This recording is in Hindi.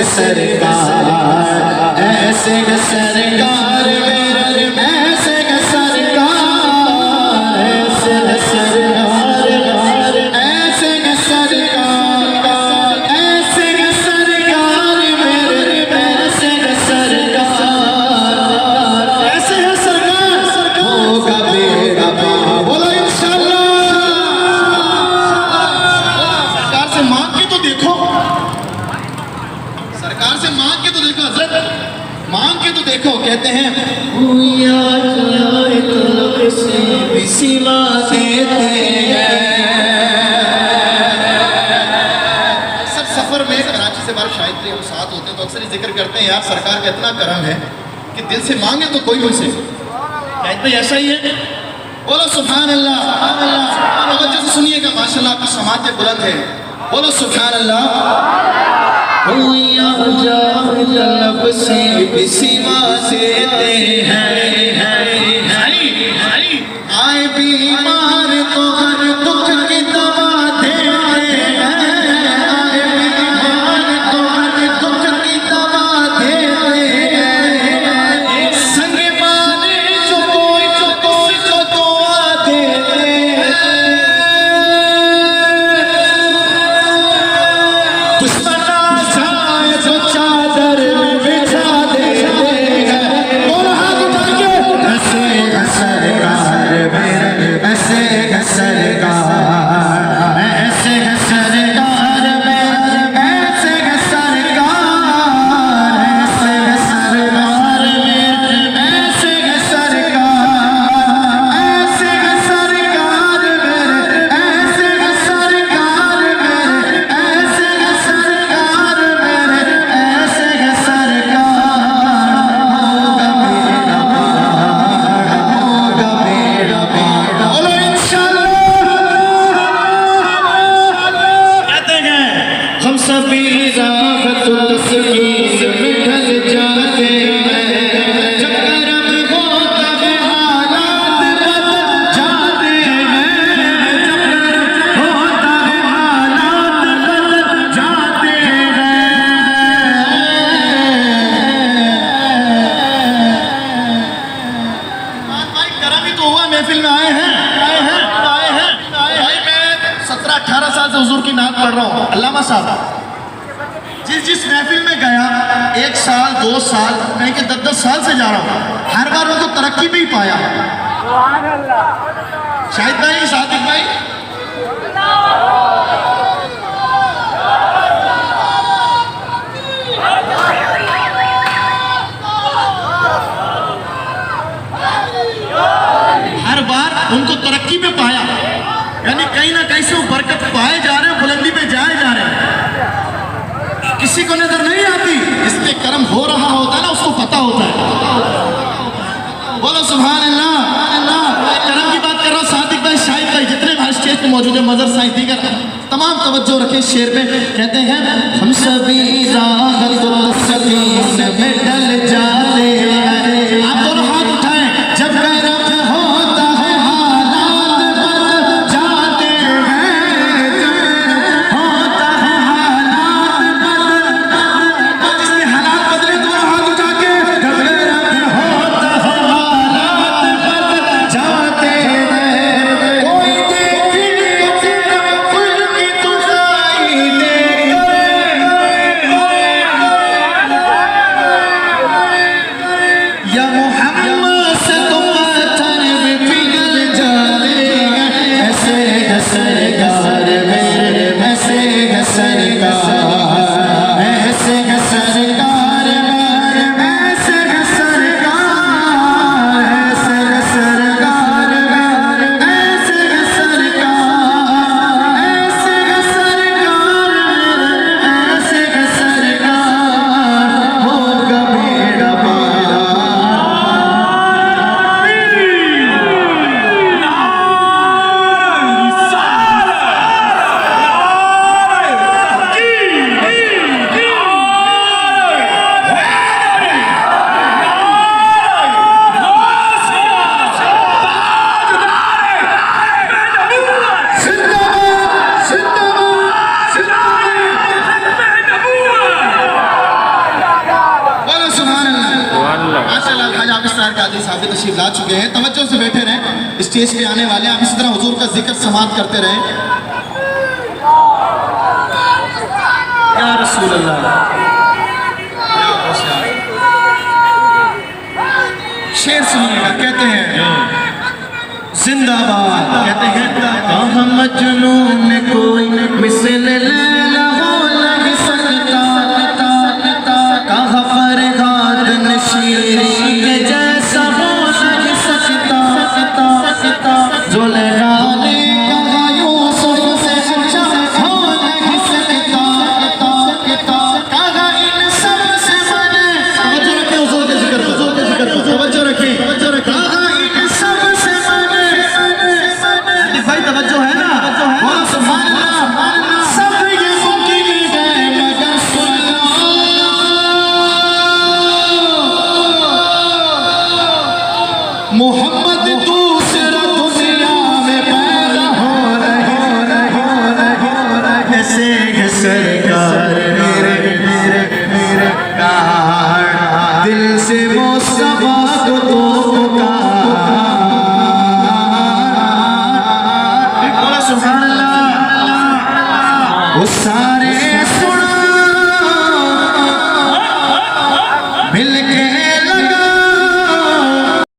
सरकार, ऐसे ग सरकार मेरे, ऐसे ग सरकार, ऐसे ग सरकार, ऐसे ग सरकार, ऐसे ग सरकार मेरे, ऐसे ग सरकार, ऐसे है सरकार होगा बेड़ा पार। बोलो इंशाअल्लाह। सरकार से मांग के तो देखो, सरकार से मांग के तो देखो, हजरत मांग के तो देखो। कहते हैं सीमा देते हैं। सब सफर में कराची से बाहर शायद हम साथ होते हैं तो अक्सर ही जिक्र करते हैं, यार सरकार का इतना करम है कि दिल से मांगे तो कोई मुझसे। शायद भाई ऐसा ही है। बोलो सुभान अल्लाह। तवज्जो से सुनिएगा, माशाल्लाह आपकी समाअत बुलंद है। बोलो सुभान अल्लाह। लब से भी सीमा देते हैं, आए बीमार तो हर दुख की दवा देते हैं, आए बीमार तो हर दुख की दवा देते हैं, संग माने जो कोई को दुआ देते हैं, दुश्मन महफिल में आए हैं। भाई मैं 17-18 साल से हुजूर की नात पढ़ रहा हूँ। अल्लामा साहब जिस महफिल में गया 1 साल 2 साल नहीं कि 10-10 साल से जा रहा हूँ, हर बार उनको तरक्की भी पाया। शाहिद भाई, सादिक भाई, हर बार उनको तरक्की पे पाया, यानी कहीं ना कहीं से वो बरकत पाए जा रहे हैं, बुलंदी पे जाए जा रहे हैं। किसी को नजर नहीं आती, इस पे कर्म हो रहा होता है ना, उसको पता होता है। बोलो सुभान अल्लाह। कर्म की बात कर रहा हूँ। सादिक भाई, शाहिद भाई, जितने भाई स्टेज पे मौजूद है, मदर साइंस दीगर तमाम तवज्जो रखें शेर पे। कहते हैं हम सभी राहत सकीन में डल जाते हैं। आप दोनों हाथ उठाएं। जब गैरत होता है हालात बदल जाते हैं, जब होता है हालात बदल, जिसके हालात बदले दोनों हाथ उठा के, जब गैरत होता है हालात बदल जाते हैं, कोई देखे फुल की तुझाई या मोहम्मद से तुम पत्थर भी पिघल जाते हैं। ऐसे ग सरकार मेरे, ऐसे ग सरकार, ऐसे ग सरकार मेरे, ऐसे ग सरकार, ऐसे ग सरकार मेरे, ऐसे ग सरकार, ऐसे ग सरकार मेरे, ऐसे ग सरकार होगा बेड़ा पार। आज आप इस तरह के आदि साहब तशरीफ ला चुके हैं, तवज्जो से बैठे रहें। स्टेज पे आने वाले आप इसी तरह हुजूर का जिक्र समात करते रहें। या रसूल अल्लाह, शेर सुनिएगा, कहते हैं जिंदाबाद, कहते हैं कहाँ मजनून कोई मिसल लैला हो नहीं सकता, कहाँ फरहाद नशीर के जैसा हो नहीं सकता, जुलेखा ने कहा यूसुफ से अच्छा हो नहीं सकता, कहा इन सब से बने, तवज्जो रखें हुजूर के जिक्र पर, तवज्जो रखें, कहा इन सब से बने, भाई तवज्जो है ना, बोलो सुभान अल्लाह, सब ये मुमकिन है मगर सुनो, मोहम्मद दूसरा दुनिया में पैदा हो रहे, ऐसे है सरकार मेरे कार, दिल से मुस्तफा को तो पुकार, बोलो सुभान अल्लाह, वो सारे